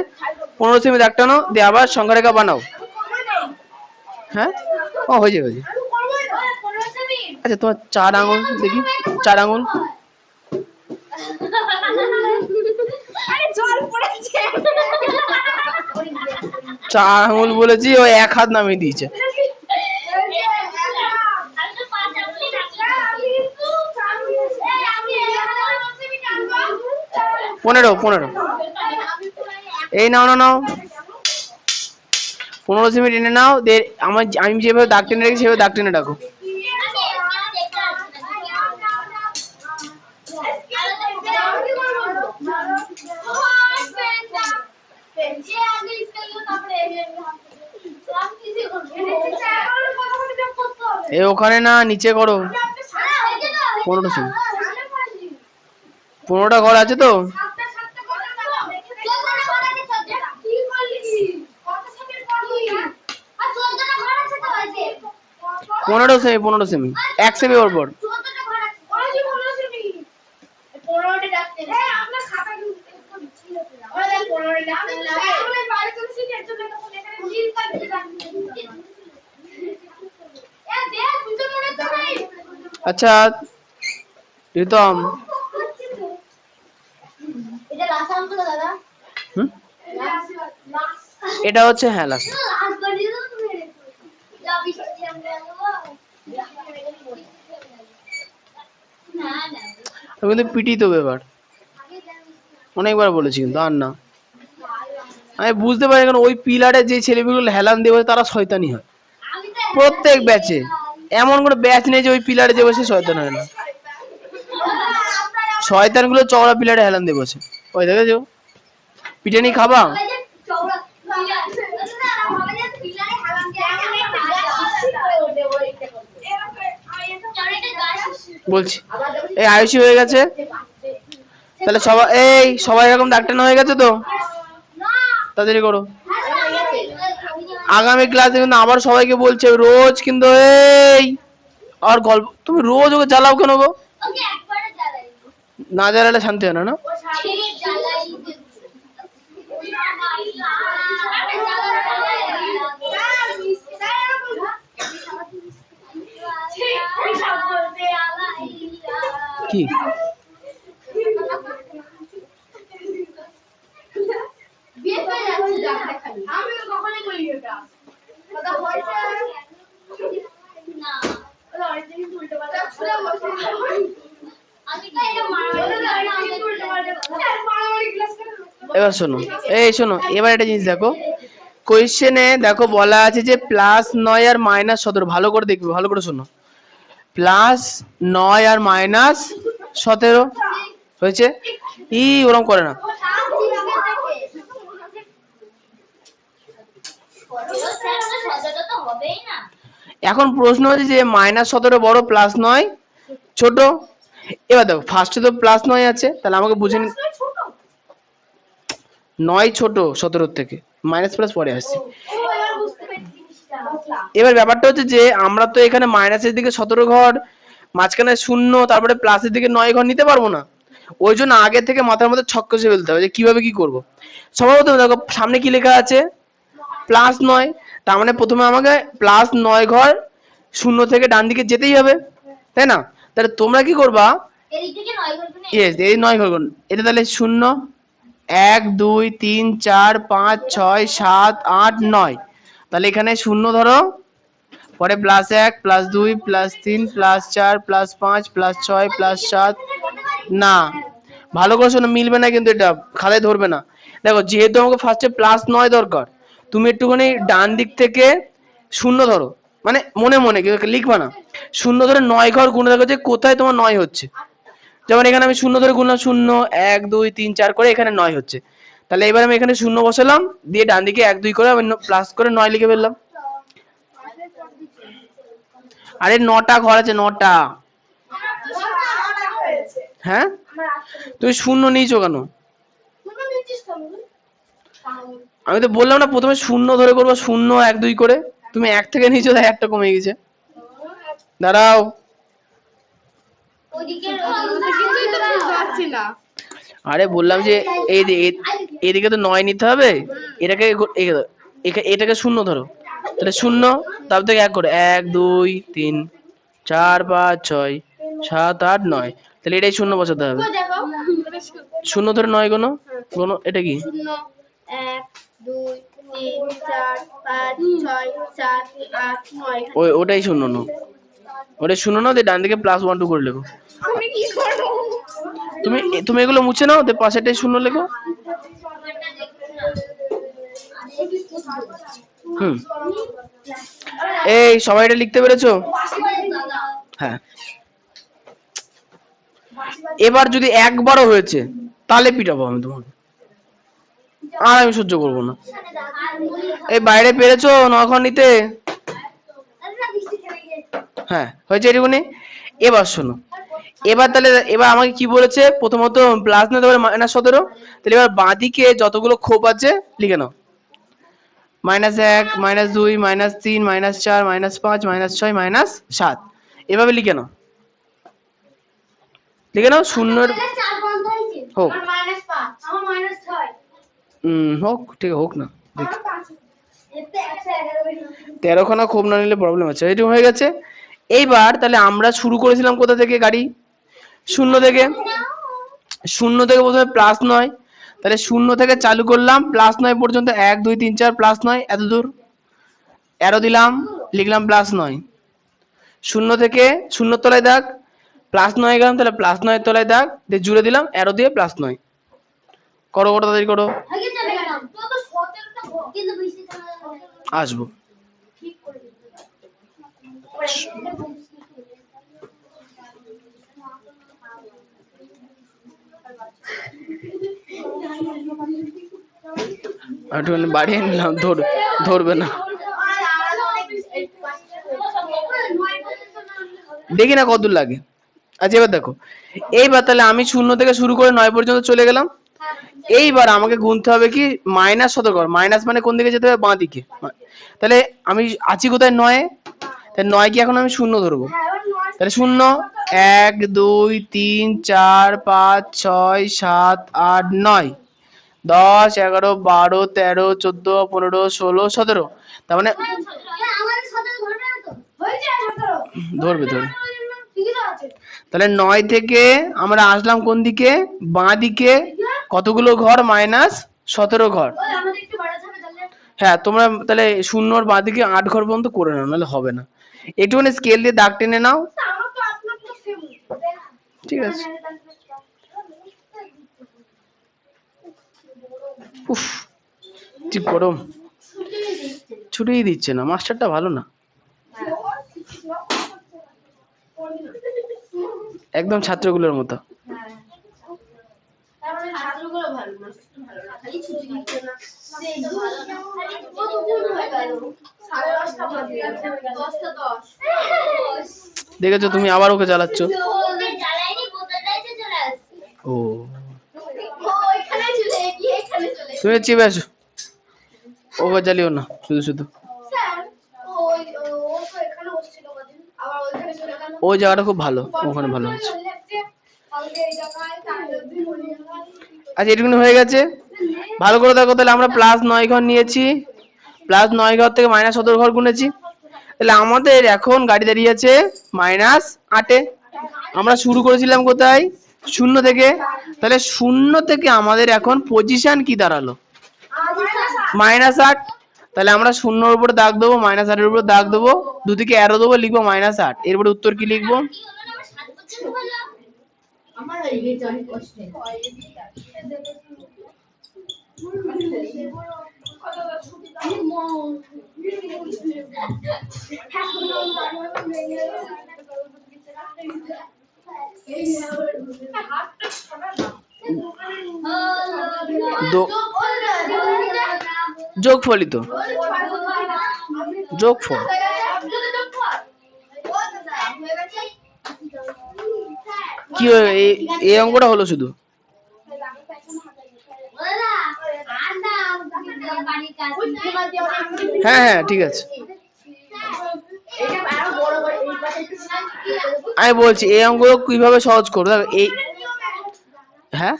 15 সেমি দাগ টানো, দিয়ে আবার সংখ্যা রেখা বানাও। হ্যাঁ ও হয়ে যাবে। আচ্ছা তোমার 4 আঙুল দেখি, 4 আঙুল। চার আঙুল বলেছি, ও 1 হাত নামিয়ে দিয়েছে। পনেরো এই নাও 15 সেমি টেনে নাও। আমি যেভাবে দাগ টেনে রেখেছি সেভাবে দাগ টেনে রাখো। এ ওখানে না, নিচে করো। 15টা সেমি। 15টা ঘর আছে তো? 15 সেমি, 15 সেমি, 1 সেমি ওর পর। আচ্ছা প্রীতম, হুম, এটা হচ্ছে হ্যাঁ লাস্ট। কিন্তু পিটি তো ব্যাপার, অনেকবার বলেছি কিন্তু আর না। আমি বুঝতে পারি কারণ ওই পিলারে যে ছেলেগুলো হেলান দেবে তারা শয়তানি হয় প্রত্যেক ব্যাচে। এমন কোনো ব্যাচ নেই যে ওই পিলারে যে বসে শয়তান হয় না। শয়তান গুলো চওড়া পিলারে হেলান দিয়ে বসে। ওই দেখেছো পিটানি খাবা? বলছি এই আয়ুষী হয়ে গেছে তাহলে সবাই, এই সবাই এরকম ডাক্তার হয়ে গেছে তো? তাড়াতাড়ি করো। আগামী ক্লাসে কিন্তু আবার সবাইকে বলছে রোজ কিন্তু এই আর গল্প, তুমি রোজ ওকে জ্বালাও কেন গো? না জ্বালালে শান্তি হয় না, না? কি এবার শোনো, এই শোনো এবার একটা জিনিস দেখো, কোয়েশ্চেনে দেখো বলা আছে যে +9 আর -17। ভালো করে দেখবে, ভালো করে শোনো। +9 আর -17 হয়েছে। ওরকম করে না। এখন প্রশ্ন হচ্ছে যে -17 বড়, +9 ছোট। এবার দেখো ফার্স্টে তো +9 আছে, তাহলে আমাকে বুঝে নি 9 ছোট 17 থেকে, মাইনাস প্লাস পরে আসছে। এবার ব্যাপারটা হচ্ছে যে আমরা তো এখানে মাইনাসের দিকে 17 ঘর, মাঝখানে 0, তারপরে প্লাসের দিকে 9 ঘর নিতে পারবো না। ওই জন্য আগে থেকে মাথার মধ্যে ছক কষে ফেলতে হবে যে কিভাবে কি করব। সর্বপ্রথম দেখো সামনে কি লেখা আছে, +9, তার মানে প্রথমে আমাকে +9 ঘর 0 থেকে ডান দিকে যেতেই হবে, তাই না? তাহলে তোমরা কি করবা, এই 9 ঘর, এটা তাহলে 0, 1 2 3 4 5 6 7 8 9, তাহলে এখানে 0 ধরো, পরে +1 +2 +3 +4 +5 +6 +7। না, ভালো করে শোনো, মিলবে না কিন্তু, এটা খাতায় ধরবে না। দেখো যেহেতু আমাকে ফার্স্টে +9 দরকার, তুমি একটুখানি ডান দিক থেকে 0 ধরো, মানে মনে মনে লিখবা না, 0 ধরে 9 ঘর গুণে দেখো যে কোথায় তোমার 9 হচ্ছে। যেমন এখানে আমি 0 ধরে গুনলাম, 0 1 2 3 4 করে এখানে 9 হচ্ছে। তাহলে এবার আমি এখানে 0 বসালাম, দিয়ে ডান দিকে 1 2 করে আমি প্লাস করে 9 লিখে ফেললাম। আরে 9টা ঘর আছে, 9টা। হ্যাঁ তুমি 0 নিয়েছো কেন? আমি তো বললাম না প্রথমে 0 ধরে করবো, 0 1 2 করে, তুমি 1 থেকে নিয়েছো, তাই 1টা কমে গেছে। দাঁড়াও, আরে বললাম যে এদিকে তো 9 নিতে হবে, এটাকে এটাকে 0 ধরো, তাহলে 0, তারপর থেকে 1 করে 1 2 3 4 5 6 7 8 9, তাহলে এটাই 0 বসাতে হবে। 0 ধরে 9 কোনো কোনো, এটা কি 0 1 2 3 4 5 6 7 8 9, ওটাই 0 নো, ওটাই 0 নো, দিয়ে ডান দিকে +1 2 করে লেখো। আমি কি করব? তুমি এগুলো মুছে নাও, দিয়ে পাশেরটাই 0 লেখো। এই সবাই এটা লিখতে পেরেছো? হ্যাঁ, এবার যদি একবারও হয়েছে তাহলে পিটাবো আমি তোমাকে, আর আমি সহ্য করবো না। এই বাইরে পেরেছো 9 ঘর নিতে? হ্যাঁ হয়েছে এটুকুনি। এবার শোনো, এবার তাহলে এবার আমাকে কি বলেছে, প্রথমত প্লাস না তারপরে -17। তাহলে এবার বাঁদিকে যতগুলো খোপ আছে লিখে নাও। -1, -2, -3, -4, -5, -6, -7, এভাবে লিখে নাও, লিখে নাও শূন্যর হোক। হোক ঠিক হোক না, দেখি 13খানা খোপ না নিলে প্রবলেম আছে। এটুকু হয়ে গেছে। এইবার তাহলে আমরা শুরু করেছিলাম কোথা থেকে গাড়ি? শূন্য থেকে। শূন্য থেকে প্রথমে +9, তাহলে শূন্য থেকে চালু করলাম +9 পর্যন্ত, 1 2 3 4 +9 এত দূর অ্যারো দিলাম, লিখলাম +9। শূন্য থেকে শূন্যর তলায় দাগ, +9 গেলাম, তাহলে +9 তলায় দাগ দিয়ে জুড়ে দিলাম অ্যারো দিয়ে +9। করো করো তাড়াতাড়ি করো, আসবো। একটুখানি বাড়িয়ে নিলাম, ধরবে না, দেখি না কতদূর লাগে। আচ্ছা এবার দেখো, এইবার তাহলে আমি শূন্য থেকে শুরু করে 9 পর্যন্ত চলে গেলাম। এইবার আমাকে গুনতে হবে কি, -17 ঘর। মাইনাস মানে কোন দিকে যেতে হবে? বাঁ দিকে। তাহলে আমি আছি কোথায়? 9 এ। তাহলে 9 কি এখন আমি শূন্য ধরবো। তাহলে 0 1 2 3 4 5 6 7 8 9 10 11 12 13 14 15 16 17, তার মানে ধরবে ধরবে। তাহলে 9 থেকে আমরা আসলাম কোন দিকে? বাঁ দিকে। কতগুলো ঘর? -17 ঘর। হ্যাঁ তোমরা তাহলে শূন্যর বাঁ দিকে 8 ঘর পর্যন্ত করে নাও, নাহলে হবে না। একটুখানি স্কেল দিয়ে দাগ টেনে নাও, ঠিক আছে। উফ কি গরম, ছুটিই দিচ্ছে না, মাস্টারটা ভালো না, একদম ছাত্রগুলোর মতো। দেখেছো তুমি আবার ওকে জ্বালাচ্ছ। ও তুমি চেপে আসো, ওকে জ্বালিও না শুধু শুধু। ওই জায়গাটা খুব ভালো, ওখানে ভালো হচ্ছে। আচ্ছা এটুকুনি হয়ে গেছে, ভালো করে দেখো। তাহলে আমরা +9 ঘর নিয়েছি, +9 ঘর থেকে -17 ঘর গুনেছি। তাহলে আমাদের এখন গাড়ি দাঁড়িয়ে আছে -8 এ। আমরা শুরু করেছিলাম কোথায়? শূন্য থেকে। তাহলে শূন্য থেকে আমাদের এখন পজিশন কি দাঁড়ালো? -8। তাহলে আমরা শূন্যর উপরে দাগ দেবো, -8 এর উপরে দাগ দেবো, দুদিকে অ্যারো দেবো, লিখবো -8। এরপরে উত্তর কি লিখবো? যোগফলই তো, যোগফল। কি এই অঙ্কটা হলো শুধু। হ্যাঁ হ্যাঁ ঠিক আছে, আমি বলছি এই অঙ্কগুলো কিভাবে সহজ করবো। এই হ্যাঁ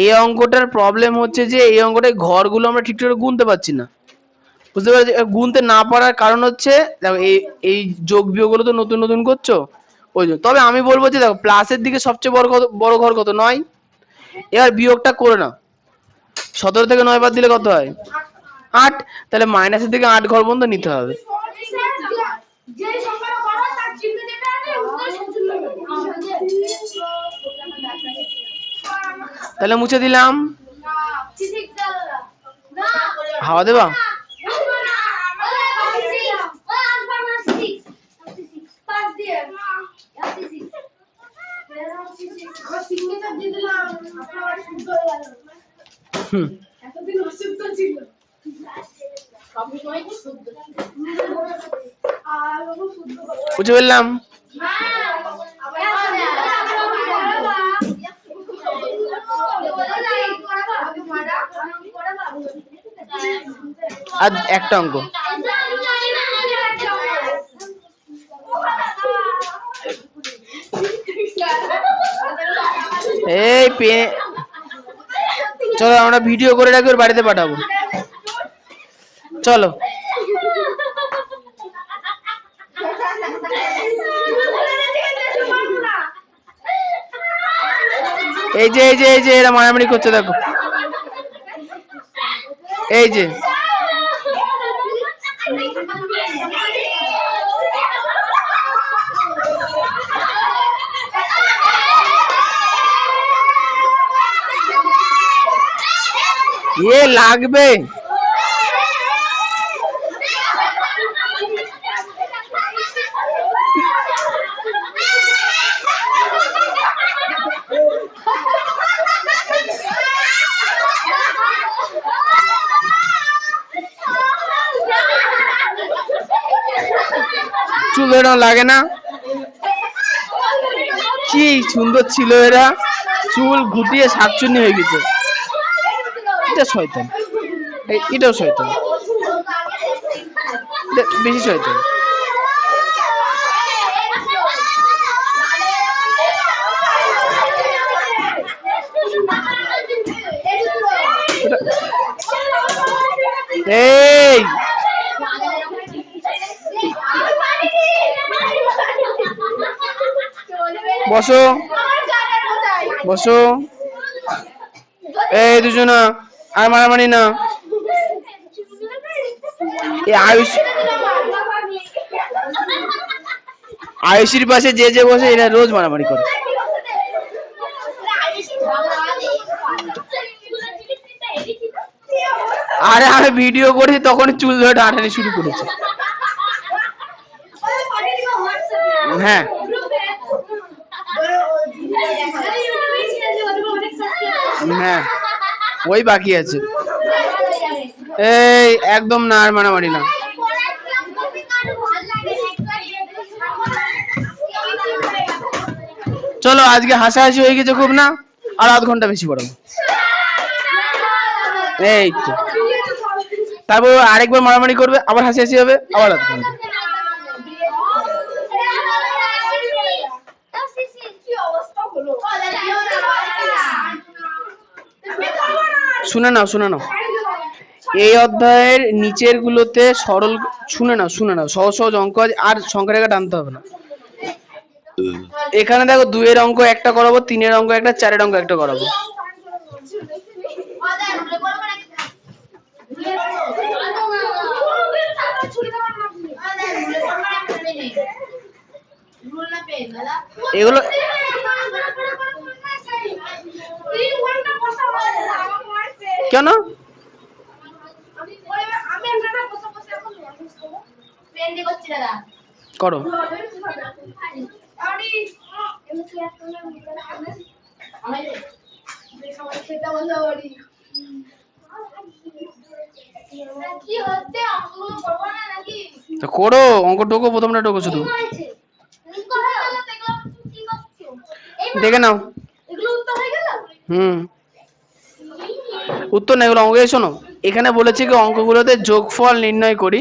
এই অঙ্কটার প্রবলেম হচ্ছে যে এই অঙ্কটার ঘরগুলো আমরা ঠিকঠাক গুনতে পারছি না, বুঝতে পারছি। গুনতে না পারার কারণ হচ্ছে দেখো এই যোগ বিয়োগ গুলো তো নতুন নতুন করছো ওই জন্য। তবে আমি বলবো যে দেখো প্লাসের দিকে সবচেয়ে বড় ঘর কত? 9। এবার বিয়োগটা করে নাও, 17 থেকে 9 বাদ দিলে কত হয়? 8। তাহলে মাইনাসের দিকে 8 ঘর পর্যন্ত নিতে হবে। তাহলে মুছে দিলাম, হাওয়া দেবা। হুম। এতদিন অশুদ্ধ ছিল, সবসময় শুদ্ধ ছিল। আর ও শুদ্ধ করে। বুঝে বললাম। আর একটা অঙ্ক, এই চলো আমরা ভিডিও করে রাখি, ওর বাড়িতে পাঠাবো। চলো এই যে এই যে এই যে এরা মারামারি করছে দেখো, এই যে এ লাগবে। চুল এরকম লাগে না? কি সুন্দর ছিল এরা, চুল গুটিয়ে শাকচুন্নি হয়ে গেছে। এটা শয়তান, এটাও শয়তান, বেশি শয়তান। এই বসো বসো, এই দুজনা আর মারামারি না। আয়ুষির পাশে যে যে বসে এরা রোজ মারামারি করে। আরে আমি ভিডিও করেছি তখন চুল ধরে টানাটানি শুরু করেছে। হ্যাঁ হ্যাঁ ওই বাকি আছে। এই একদম না, আর মারামারি না। চলো আজকে হাসাহাসি হয়ে গেছে খুব না, আর আধ ঘন্টা বেশি পড়াবো। এই তো তারপর আরেকবার মারামারি করবে, আবার হাসাহাসি হবে, আবার আধ ঘন্টা। শুনে নাও শুনে নাও, এই অধ্যায়ের নিচের গুলোতে সরল, শুনে নাও সহজ সহজ অঙ্ক আছে, আর সংখ্যা রেখা টানতে হবে না। এখানে দেখো 2 এর অঙ্ক একটা করাবো, 3 এর অঙ্ক একটা, 4 এর অঙ্ক একটা করাবো। এগুলো কেন করো? করো অঙ্ক টোকো, প্রথমটা টোকো শুধু দেখে নাও। উত্তর না, এগুলো অঙ্কে শোনো। এখানে বলেছে কি অঙ্কগুলোতে যোগফল নির্ণয় করি।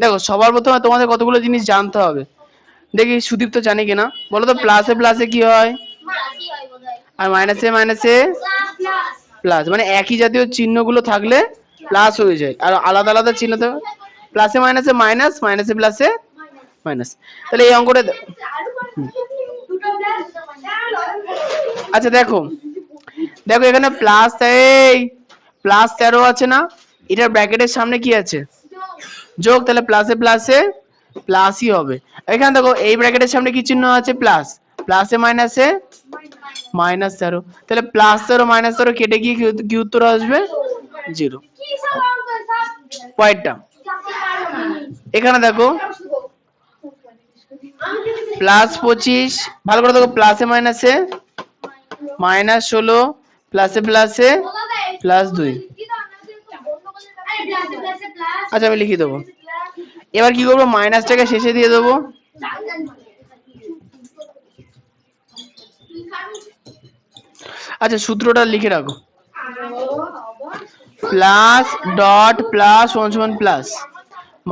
দেখো সবার প্রথমে তোমাদের কতগুলো জিনিস জানতে হবে। দেখি সুদীপ তো জানি কিনা, বলো তো। প্লাসে প্লাসে কি হয়, আর মাইনাসে মাইনাসে প্লাস, মানে একই জাতীয় চিহ্নগুলো থাকলে প্লাস হয়ে যায়, আর আলাদা আলাদা চিহ্ন তো প্লাসে মাইনাসে মাইনাস, মাইনাসে প্লাসে মাইনাস। তাহলে এই অঙ্কটা আচ্ছা দেখো দেখো এখানে প্লাস, এই প্লাস 13 আছে না, এটার ব্র্যাকেটের সামনে কি আছে, যোগ, তাহলে প্লাসে প্লাসে প্লাসই হবে। এখানে দেখো এই ব্র্যাকেটের সামনে কি চিহ্ন আছে, প্লাস, প্লাসে মাইনাসে মাইনাস 13, তাহলে প্লাস 13 মাইনাস 13 কেটে গিয়ে কি উত্তর আসবে, 0। পয়েন্টটা এখানে দেখো প্লাস 25, ভালো করে দেখো, প্লাসে মাইনাসে মাইনাস 16, প্লাসে প্লাসে প্লাস 2। আচ্ছা আমি লিখে দেবো। এবার কি করবো, মাইনাসটাকে শেষে দিয়ে দেবো। আচ্ছা সূত্রটা লিখে রাখো, প্লাস ডট প্লাস সমান সমান প্লাস,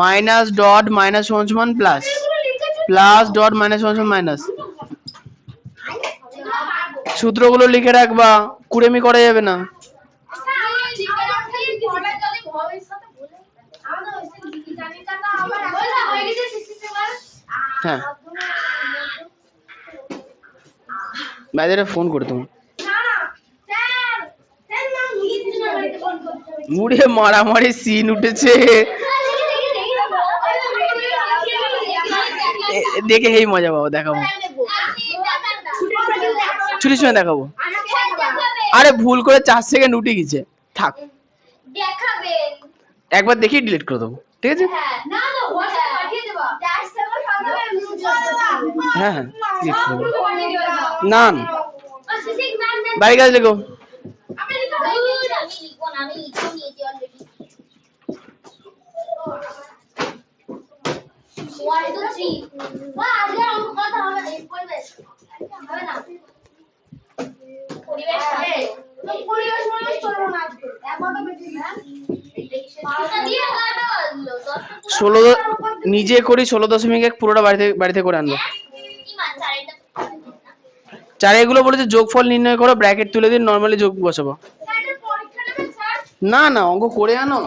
মাইনাস ডট মাইনাস সমান সমান প্লাস, প্লাস ডট মাইনাস সমান সমান মাইনাস। সূত্রগুলো লিখে রাখবা, কুড়েমি করা যাবে না। হ্যাঁ বাইরে ফোন করে তোমার মুড়ে মারামারি সিন উঠেছে, দেখে এই মজা পাবো, দেখাবো চুরির সময় দেখাবো। আরে ভুল করে 4 সেকেন্ড উঠে গেছে, থাক একবার দেখি ডিলিট করে দেবো, ঠিক আছে? হ্যাঁ হ্যাঁ না বাড়ি কাজ লেখো। ষোলো নিজে করি 16.1 পুরোটা বাড়িতে করে আনবো। 4 এগুলো বলেছে যোগফল নির্ণয় করো, ব্র্যাকেট তুলে দিন, নরমালি যোগ বসাবো। না না অঙ্ক করে আনো।